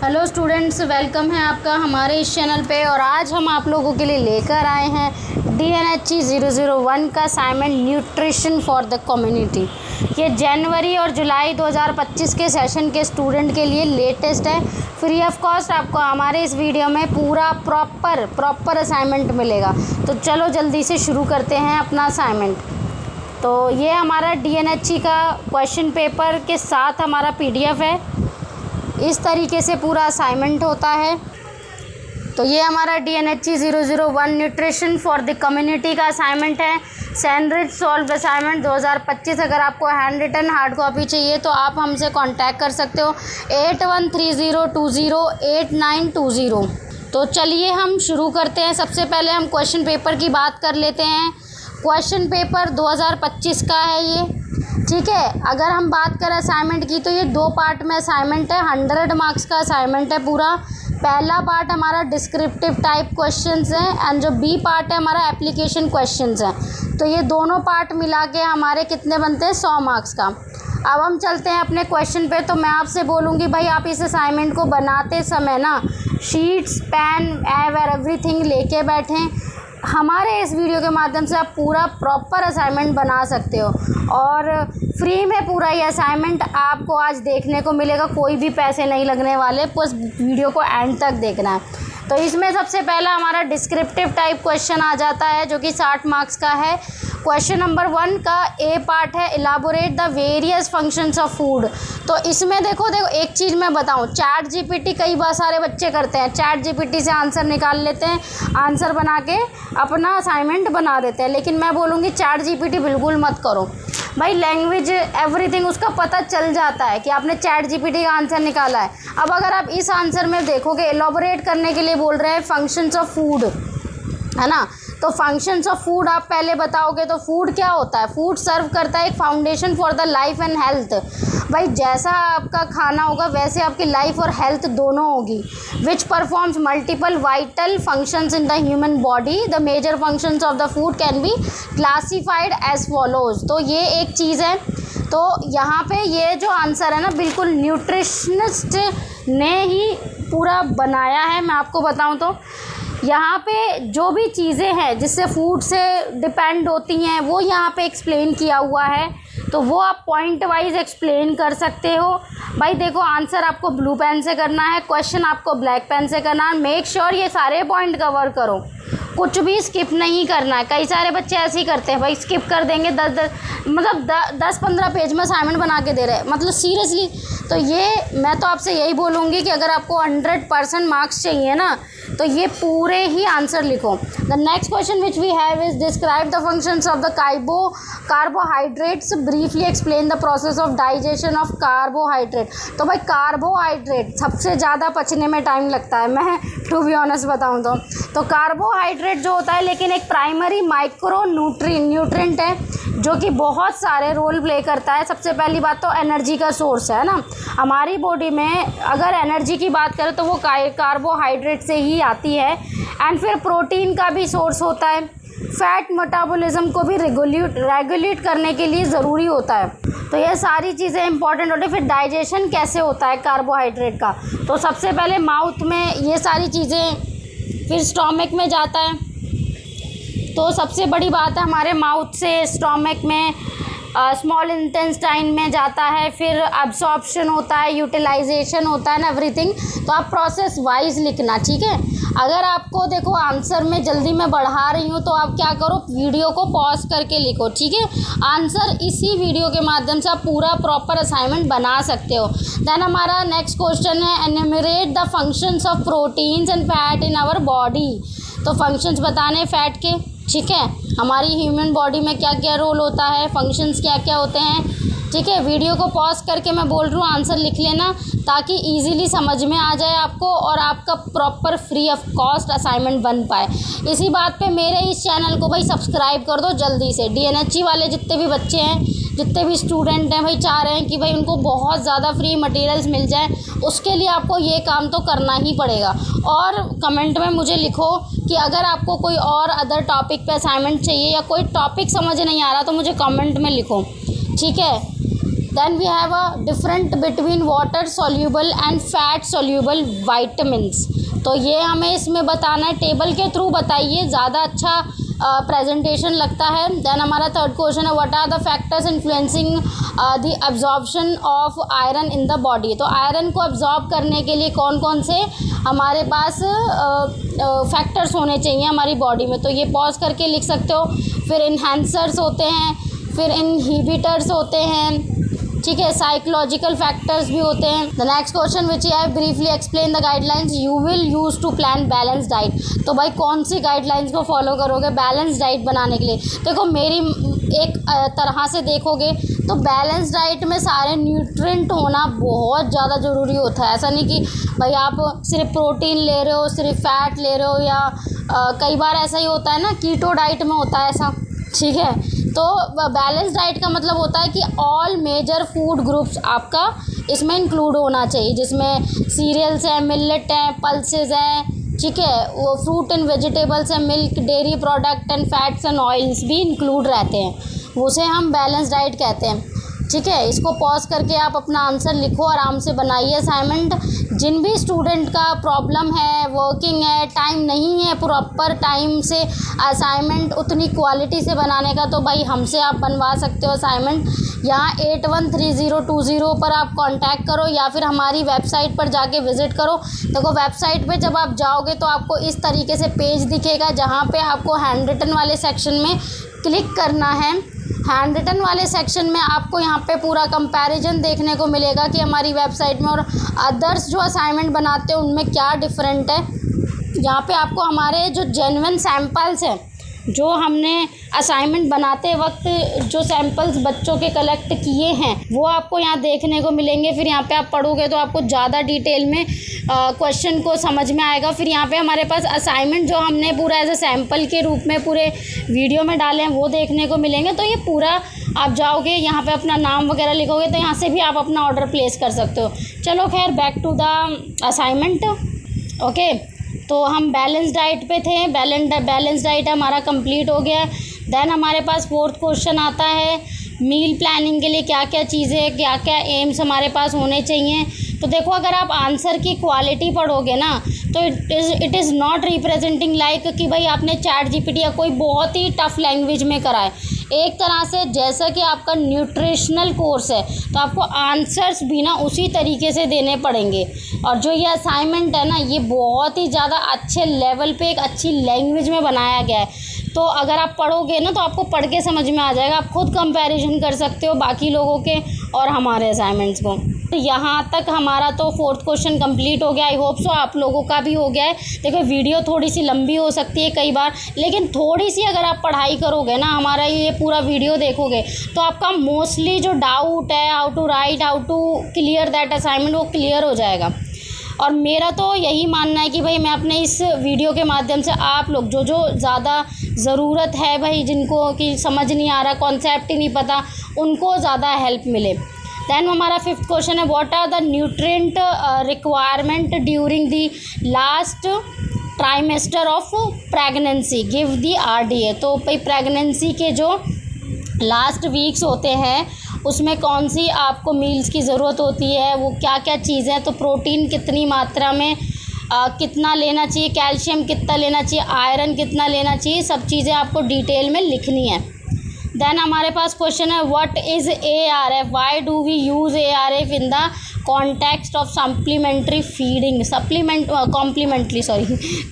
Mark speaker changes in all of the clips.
Speaker 1: Hello students, welcome है आपका हमारे इस चैनल पे। और आज हम आप लोगों के लिए लेकर आए हैं DNHE 001 का assignment nutrition for the community. ये जनवरी और जुलाई 2025 के सेशन के स्टूडेंट के लिए लेटेस्ट है। फ्री ऑफ कॉस्ट आपको हमारे इस वीडियो में पूरा प्रॉपर असाइनमेंट मिलेगा। तो चलो जल्दी से शुरू करते हैं अपना असाइनमेंट। तो ये हमारा DNHE का क्वेश्चन पेपर के साथ हमारा PDF है। इस तरीके से पूरा असाइनमेंट होता है। तो ये हमारा DNHE 001 nutrition for the community का असाइनमेंट है। सैनरिच सॉल्व असाइनमेंट 2025। अगर आपको हैंड रिटन हार्ड कॉपी चाहिए तो आप हमसे कांटेक्ट कर सकते हो 8130208920। तो चलिए हम शुरू करते हैं। सबसे पहले हम क्वेश्चन पेपर की बात कर लेते हैं। क्वेश्चन पेपर 2025 का है ये, ठीक है। अगर हम बात करें असाइनमेंट की तो ये 2 पार्ट में असाइनमेंट है। 100 मार्क्स का असाइनमेंट है पूरा। पहला पार्ट हमारा डिस्क्रिप्टिव टाइप क्वेश्चंस हैं एंड जो बी पार्ट है हमारा एप्लीकेशन क्वेश्चंस हैं। तो ये दोनों पार्ट मिला के हमारे कितने बनते हैं, 100 मार्क्स का। अब हम चलते हैं अपने क्वेश्चन पे। तो मैं आपसे बोलूँगी भाई आप इस असाइनमेंट को बनाते समय ना शीट्स, पेन एवरीथिंग लेके बैठें। हमारे इस वीडियो के माध्यम से आप पूरा प्रॉपर असाइनमेंट बना सकते हो और फ्री में पूरा ये असाइनमेंट आपको आज देखने को मिलेगा। कोई भी पैसे नहीं लगने वाले, बस वीडियो को एंड तक देखना है। तो इसमें सबसे पहला हमारा डिस्क्रिप्टिव टाइप क्वेश्चन आ जाता है जो कि 60 मार्क्स का है। क्वेश्चन नंबर 1 का ए पार्ट है elaborate the various functions of food. तो इसमें देखो एक चीज़ मैं बताऊं, चैट GPT कई बार सारे बच्चे करते हैं। चैट GPT से आंसर निकाल लेते हैं, आंसर बना के अपना असाइनमेंट बना देते हैं। लेकिन मैं बोलूँगी चैट GPT बिल्कुल मत करो भाई। लैंग्वेज एवरीथिंग उसका पता चल जाता है कि आपने चैट GPT का आंसर निकाला है। अब अगर आप इस आंसर में देखोगे एलोबोरेट करने के लिए बोल रहे हैं फंक्शंस ऑफ फूड, है ना। तो फंक्शंस ऑफ फूड आप पहले बताओगे तो फूड क्या होता है। फूड सर्व करता है एक foundation for the life and health. भाई जैसा आपका खाना होगा वैसे आपकी लाइफ और हेल्थ दोनों होगी। Which performs multiple vital functions in the human body. The major functions of the food can be classified as follows. तो ये एक चीज़ है। तो यहाँ पे ये जो आंसर है ना बिल्कुल न्यूट्रिशनिस्ट ने ही पूरा बनाया है। मैं आपको बताऊँ तो यहाँ पे जो भी चीज़ें हैं जिससे फूड से डिपेंड होती हैं वो यहाँ पे एक्सप्लेन किया हुआ है। तो वो आप पॉइंट वाइज एक्सप्लेन कर सकते हो। भाई देखो आंसर आपको ब्लू पेन से करना है, क्वेश्चन आपको ब्लैक पेन से करना है। मेक श्योर ये सारे पॉइंट कवर करो, कुछ भी स्किप नहीं करना है। कई सारे बच्चे ऐसे ही करते हैं भाई, स्किप कर देंगे। 10-15 पेज में असाइनमेंट बना के दे रहे हैं, मतलब सीरियसली। तो ये मैं तो आपसे यही बोलूँगी कि अगर आपको 100% मार्क्स चाहिए ना तो ये पूरे ही आंसर लिखो। The next question which we have is describe the functions of the carbohydrates, briefly explain the process of digestion of carbohydrate. तो भाई कार्बोहाइड्रेट सबसे ज़्यादा पचने में टाइम लगता है, मैं टू बी ऑनेस्ट बताऊँ तो कार्बोहाइड्रेट जो होता है लेकिन एक प्राइमरी माइक्रो न्यूट्रिएंट है जो कि बहुत सारे रोल प्ले करता है। सबसे पहली बात तो एनर्जी का सोर्स है ना हमारी बॉडी में। अगर एनर्जी की बात करें तो वो कार्बोहाइड्रेट से ही आती है। एंड फिर प्रोटीन का भी सोर्स होता है। फैट मेटाबॉलिज्म को भी रेगुलेट करने के लिए ज़रूरी होता है। तो ये सारी चीज़ें इंपॉर्टेंट होती है। फिर डाइजेशन कैसे होता है कार्बोहाइड्रेट का, तो सबसे पहले माउथ में ये सारी चीज़ें, फिर स्टोमक में जाता है। तो सबसे बड़ी बात है हमारे माउथ से स्टोमक में स्मॉल इंटेस्टाइन में जाता है, फिर अब्सॉर्प्शन होता है, यूटिलाइजेशन होता है ना एवरीथिंग। तो आप प्रोसेस वाइज लिखना, ठीक है। अगर आपको देखो आंसर में जल्दी मैं बढ़ा रही हूँ तो आप क्या करो वीडियो को पॉज करके लिखो, ठीक है। आंसर इसी वीडियो के माध्यम से आप पूरा प्रॉपर असाइनमेंट बना सकते हो। देन हमारा नेक्स्ट क्वेश्चन है enumerate the functions of proteins and fat in our body. तो फंक्शंस बताने फैट के, ठीक है। हमारी ह्यूमन बॉडी में क्या क्या रोल होता है, फंक्शंस क्या क्या होते हैं, ठीक है। वीडियो को पॉज करके मैं बोल रही हूँ आंसर लिख लेना ताकि इजीली समझ में आ जाए आपको और आपका proper free of cost assignment बन पाए। इसी बात पे मेरे इस चैनल को भाई सब्सक्राइब कर दो जल्दी से। DNHE वाले जितने भी बच्चे हैं, जितने भी स्टूडेंट हैं भाई, चाह रहे हैं कि भाई उनको बहुत ज़्यादा फ्री मटेरियल्स मिल जाए। उसके लिए आपको ये काम तो करना ही पड़ेगा। और कमेंट में मुझे लिखो कि अगर आपको कोई और अदर टॉपिक पे असाइनमेंट चाहिए या कोई टॉपिक समझ नहीं आ रहा तो मुझे कमेंट में लिखो, ठीक है। Then we have a different between water soluble and fat soluble vitamins. तो ये हमें इसमें बताना है, टेबल के थ्रू बताइए, ज़्यादा अच्छा प्रेजेंटेशन लगता है। देन हमारा थर्ड क्वेश्चन है what are the factors influencing the absorption of iron in the body. तो आयरन को एब्जॉर्ब करने के लिए कौन कौन से हमारे पास फैक्टर्स होने चाहिए हमारी बॉडी में, तो ये पॉज करके लिख सकते हो। फिर इन्हेंसर्स होते हैं, फिर इनहिबिटर्स होते हैं, ठीक है, साइकोलॉजिकल फैक्टर्स भी होते हैं। The next question which I briefly explain the guidelines you will use to plan balance diet. तो भाई कौन सी गाइडलाइंस को फॉलो करोगे बैलेंस डाइट बनाने के लिए? देखो मेरी एक तरह से देखोगे तो बैलेंस डाइट में सारे न्यूट्रिएंट होना बहुत ज़्यादा ज़रूरी होता है। ऐसा नहीं कि भाई आप सिर्फ प्रोटीन ले रहे हो, सिर्फ फैट ले रहे हो, या कई बार ऐसा ही होता है ना, कीटो डाइट में होता है ऐसा, ठीक है। तो बैलेंस डाइट का मतलब होता है कि ऑल मेजर फूड ग्रुप्स आपका इसमें इंक्लूड होना चाहिए, जिसमें सीरियल्स हैं, मिलेट हैं, पल्सेस हैं, ठीक है, वो फ्रूट एंड वेजिटेबल्स हैं, milk, dairy product and fats and oils भी इंक्लूड रहते हैं, उसे हम बैलेंस डाइट कहते हैं, ठीक है। इसको पॉज करके आप अपना आंसर लिखो, आराम से बनाइए असाइनमेंट। जिन भी स्टूडेंट का प्रॉब्लम है, वर्किंग है, टाइम नहीं है प्रॉपर टाइम से असाइनमेंट उतनी क्वालिटी से बनाने का, तो भाई हमसे आप बनवा सकते हो असाइनमेंट। यहाँ 813020 पर आप कांटेक्ट करो या फिर हमारी वेबसाइट पर जाके विज़िट करो। देखो वेबसाइट पे जब आप जाओगे तो आपको इस तरीके से पेज दिखेगा, जहाँ पे आपको हैंड रिटन वाले सेक्शन में क्लिक करना है। हैंड रिटन वाले सेक्शन में आपको यहाँ पे पूरा कंपैरिजन देखने को मिलेगा कि हमारी वेबसाइट में और अदर्स जो असाइनमेंट बनाते हैं उनमें क्या डिफरेंट है। यहाँ पे आपको हमारे जो जेन्युइन सैम्पल्स हैं, जो हमने असाइनमेंट बनाते वक्त जो सैम्पल्स बच्चों के कलेक्ट किए हैं, वो आपको यहाँ देखने को मिलेंगे। फिर यहाँ पे आप पढ़ोगे तो आपको ज़्यादा डिटेल में क्वेश्चन को समझ में आएगा। फिर यहाँ पे हमारे पास असाइनमेंट जो हमने पूरा एज ए सैम्पल के रूप में पूरे वीडियो में डाले हैं वो देखने को मिलेंगे। तो ये पूरा आप जाओगे यहाँ पे अपना नाम वगैरह लिखोगे तो यहाँ से भी आप अपना ऑर्डर प्लेस कर सकते हो। चलो खैर back to the assignment. Okay, तो हम बैलेंस डाइट पे थे, बैलेंस डाइट हमारा कंप्लीट हो गया। देन हमारे पास फोर्थ क्वेश्चन आता है मील प्लानिंग के लिए क्या क्या चीज़ें, क्या क्या एम्स हमारे पास होने चाहिए। तो देखो अगर आप आंसर की क्वालिटी पढ़ोगे ना तो it is not representing like कि भाई आपने चैट जीपीटी या कोई बहुत ही टफ लैंग्वेज में करा है। एक तरह से जैसा कि आपका न्यूट्रिशनल कोर्स है तो आपको आंसर्स भी ना उसी तरीके से देने पड़ेंगे। और जो ये असाइनमेंट है ना, ये बहुत ही ज़्यादा अच्छे लेवल पे एक अच्छी लैंग्वेज में बनाया गया है। तो अगर आप पढ़ोगे ना तो आपको पढ़ के समझ में आ जाएगा, आप खुद कंपैरिजन कर सकते हो बाकी लोगों के और हमारे असाइनमेंट्स को। तो यहाँ तक हमारा तो फोर्थ क्वेश्चन कंप्लीट हो गया। आई होप सो आप लोगों का भी हो गया है। देखो वीडियो थोड़ी सी लंबी हो सकती है कई बार, लेकिन थोड़ी सी अगर आप पढ़ाई करोगे ना, हमारा ये पूरा वीडियो देखोगे तो आपका मोस्टली जो डाउट है, how to write, how to clear that assignment, वो क्लियर हो जाएगा। और मेरा तो यही मानना है कि भाई मैं अपने इस वीडियो के माध्यम से आप लोग जो ज़्यादा ज़रूरत है भाई, जिनको कि समझ नहीं आ रहा, कॉन्सेप्ट ही नहीं पता, उनको ज़्यादा हेल्प मिले। दैन हमारा फिफ्थ क्वेश्चन है what are the nutrient requirement during the last trimester of pregnancy give the RDA। तो भाई प्रेगनेंसी के जो लास्ट वीक्स होते हैं उसमें कौन सी आपको मील्स की ज़रूरत होती है, वो क्या क्या चीज़ें हैं। तो प्रोटीन कितनी मात्रा में कितना लेना चाहिए, कैल्शियम कितना लेना चाहिए, आयरन कितना लेना चाहिए, सब चीज़ें आपको डिटेल में लिखनी है। देन हमारे पास क्वेश्चन है what is ARF, why do we use ARF in the context of supplementary feeding,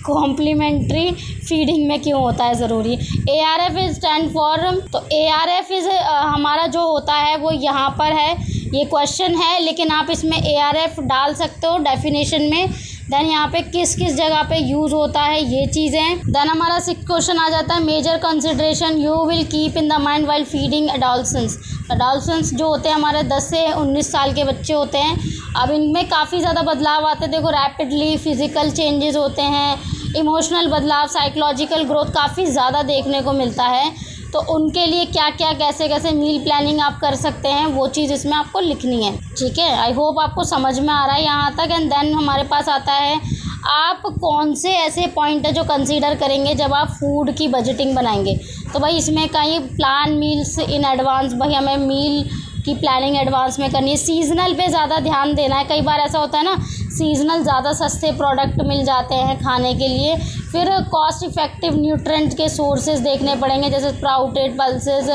Speaker 1: complementary feeding में क्यों होता है ज़रूरी। ARF इज स्टैंड फॉर, तो ARF इज़ हमारा जो होता है वो यहाँ पर है, ये क्वेश्चन है लेकिन आप इसमें ARF डाल सकते हो डेफिनेशन में। देन यहाँ पे किस किस जगह पे यूज़ होता है ये चीज़ें। देन हमारा सिक्स्थ क्वेश्चन आ जाता है major consideration you will keep in the mind while feeding adolescence. Adolescence जो होते हैं हमारे 10 से 19 साल के बच्चे होते हैं। अब इनमें काफ़ी ज़्यादा बदलाव आते हैं। देखो रैपिडली फिज़िकल चेंजेस होते हैं, इमोशनल बदलाव, साइकोलॉजिकल ग्रोथ काफ़ी ज़्यादा देखने को मिलता है। तो उनके लिए क्या क्या कैसे कैसे मील प्लानिंग आप कर सकते हैं वो चीज़ इसमें आपको लिखनी है, ठीक है। आई होप आपको समझ में आ रहा है यहाँ तक। एंड देन हमारे पास आता है आप कौन से ऐसे पॉइंट है जो कंसीडर करेंगे जब आप फूड की बजटिंग बनाएंगे। तो भाई इसमें कहीं प्लान मील्स इन एडवांस, भाई हमें मील की प्लानिंग एडवांस में करनी है। सीज़नल पे ज़्यादा ध्यान देना है। कई बार ऐसा होता है ना, सीज़नल ज़्यादा सस्ते प्रोडक्ट मिल जाते हैं खाने के लिए। फिर कॉस्ट इफ़ेक्टिव न्यूट्रेंट के सोर्सेज देखने पड़ेंगे, जैसे स्प्राउटेड पल्सेस,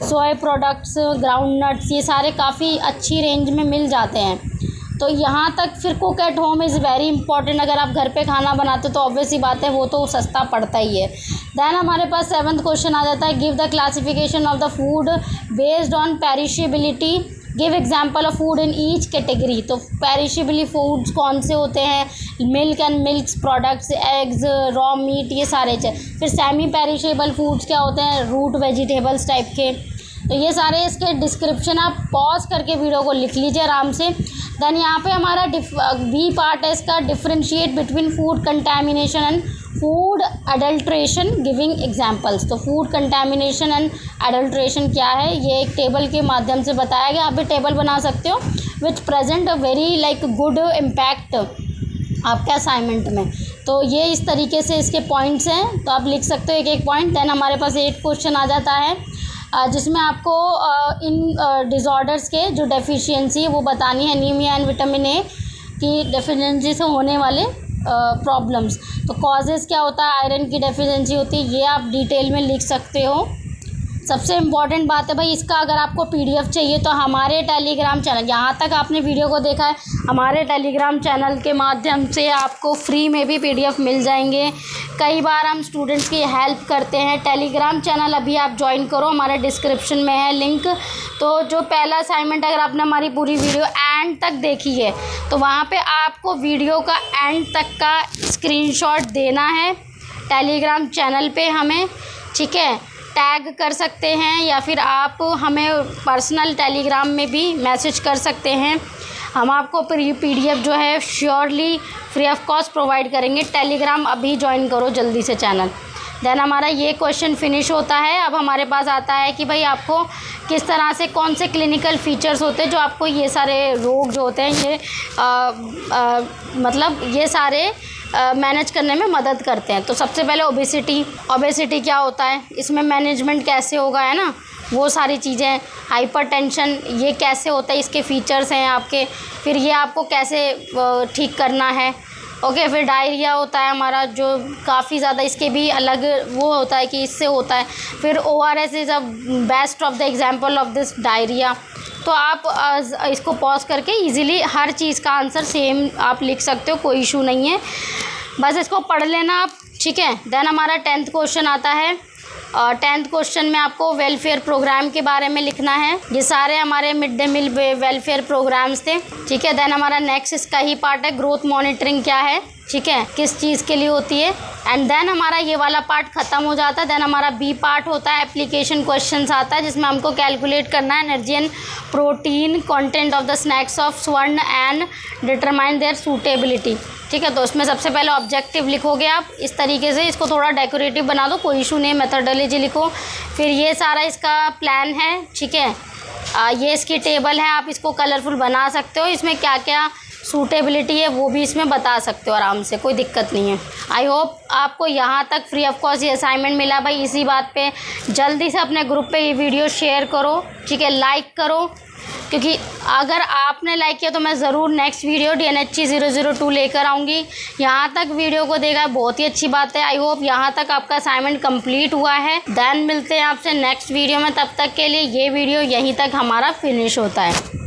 Speaker 1: सोया प्रोडक्ट्स, ग्राउंड नट्स, ये सारे काफ़ी अच्छी रेंज में मिल जाते हैं। तो यहाँ तक फिर cook at home is very important. अगर आप घर पे खाना बनाते हो तो ऑब्वियस ही बात है, वो तो सस्ता पड़ता ही है। दैन हमारे पास 7th क्वेश्चन आ जाता है, give the classification of the food based on perishability, give example of food in each category. तो पेरिशेबली फूड्स कौन से होते हैं, milk and milk products, eggs, raw meat, ये सारे। फिर सेमी पेरिशेबल फूड्स क्या होते हैं, रूट वेजिटेबल्स टाइप के। तो ये सारे इसके डिस्क्रिप्शन आप पॉज करके वीडियो को लिख लीजिए आराम से। देन यहाँ पे हमारा बी पार्ट है इसका, differentiate between food contamination and food adulteration giving examples. तो फूड कंटामिनेशन एंड अडल्ट्रेशन क्या है, ये एक टेबल के माध्यम से बताया गया। आप भी टेबल बना सकते हो विच present a very like good impact आपके असाइनमेंट में। तो ये इस तरीके से इसके पॉइंट्स हैं, तो आप लिख सकते हो एक एक पॉइंट। देन हमारे पास 8 क्वेश्चन आ जाता है, जिसमें आपको इन डिज़ॉर्डर्स के जो डेफिशिएंसी है वो बतानी है। एनीमिया एंड विटामिन ए की डेफिशिएंसी से होने वाले प्रॉब्लम्स। तो कॉजेज़ क्या होता है, आयरन की डेफिशिएंसी होती है, ये आप डिटेल में लिख सकते हो। सबसे इम्पॉर्टेंट बात है भाई, इसका अगर आपको पीडीएफ चाहिए तो हमारे टेलीग्राम चैनल, यहाँ तक आपने वीडियो को देखा है, हमारे टेलीग्राम चैनल के माध्यम से आपको फ्री में भी पीडीएफ मिल जाएंगे। कई बार हम स्टूडेंट्स की हेल्प करते हैं। टेलीग्राम चैनल अभी आप ज्वाइन करो, हमारे डिस्क्रिप्शन में है लिंक। तो जो पहला असाइनमेंट, अगर आपने हमारी पूरी वीडियो एंड तक देखी है तो वहाँ पर आपको वीडियो का एंड तक का स्क्रीनशॉट देना है टेलीग्राम चैनल पर हमें, ठीक है। टैग कर सकते हैं या फिर आप हमें पर्सनल टेलीग्राम में भी मैसेज कर सकते हैं। हम आपको पीडीएफ जो है surely free of cost provide करेंगे। टेलीग्राम अभी ज्वाइन करो जल्दी से चैनल। देन हमारा ये क्वेश्चन फिनिश होता है। अब हमारे पास आता है कि भाई आपको किस तरह से, कौन से क्लिनिकल फीचर्स होते हैं जो आपको ये सारे रोग जो होते हैं ये मतलब ये सारे मैनेज करने में मदद करते हैं। तो सबसे पहले ओबेसिटी क्या होता है, इसमें मैनेजमेंट कैसे होगा, है ना, वो सारी चीज़ें। हाइपरटेंशन ये कैसे होता है, इसके फीचर्स हैं आपके। फिर ये आपको कैसे ठीक करना है, ओके। फिर डायरिया होता है हमारा, जो काफ़ी ज़्यादा, इसके भी अलग वो होता है कि इससे होता है। फिर ORS is a best of the example of this diarrhoea. तो आप इसको पॉज करके इजीली हर चीज़ का आंसर सेम आप लिख सकते हो, कोई इशू नहीं है, बस इसको पढ़ लेना आप, ठीक है। देन हमारा 10th क्वेश्चन आता है। 10th क्वेश्चन में आपको वेलफेयर प्रोग्राम के बारे में लिखना है। ये सारे हमारे mid day meal welfare programs थे, ठीक है। देन हमारा नेक्स्ट इसका ही पार्ट है, ग्रोथ मॉनिटरिंग क्या है, ठीक है, किस चीज़ के लिए होती है। एंड देन हमारा ये वाला पार्ट ख़त्म हो जाता है। देन हमारा बी पार्ट होता है, एप्लीकेशन क्वेश्चंस आता है, जिसमें हमको कैलकुलेट करना है energy and protein content of the snacks of स्वर्ण एंड डिटरमाइन देयर सूटेबिलिटी, ठीक है। तो उसमें सबसे पहले ऑब्जेक्टिव लिखोगे आप इस तरीके से, इसको थोड़ा डेकोरेटिव बना दो, कोई इशू नहीं, मेथडोलॉजी लिखो। फिर ये सारा इसका प्लान है, ठीक है। ये इसकी टेबल है, आप इसको कलरफुल बना सकते हो। इसमें क्या क्या सूटेबिलिटी है वो भी इसमें बता सकते हो आराम से, कोई दिक्कत नहीं है। आई होप आपको यहाँ तक फ्री ऑफ कॉस्ट ये असाइनमेंट मिला। भाई इसी बात पे जल्दी से अपने ग्रुप पे ये वीडियो शेयर करो, ठीक है, लाइक करो, क्योंकि अगर आपने लाइक किया तो मैं ज़रूर नेक्स्ट वीडियो DNHE 002 लेकर आऊँगी। यहाँ तक वीडियो को देखा, बहुत ही अच्छी बात है। आई होप यहाँ तक आपका असाइनमेंट कंप्लीट हुआ है। देन मिलते हैं आपसे नेक्स्ट वीडियो में, तब तक के लिए ये वीडियो यहीं तक हमारा फिनिश होता है।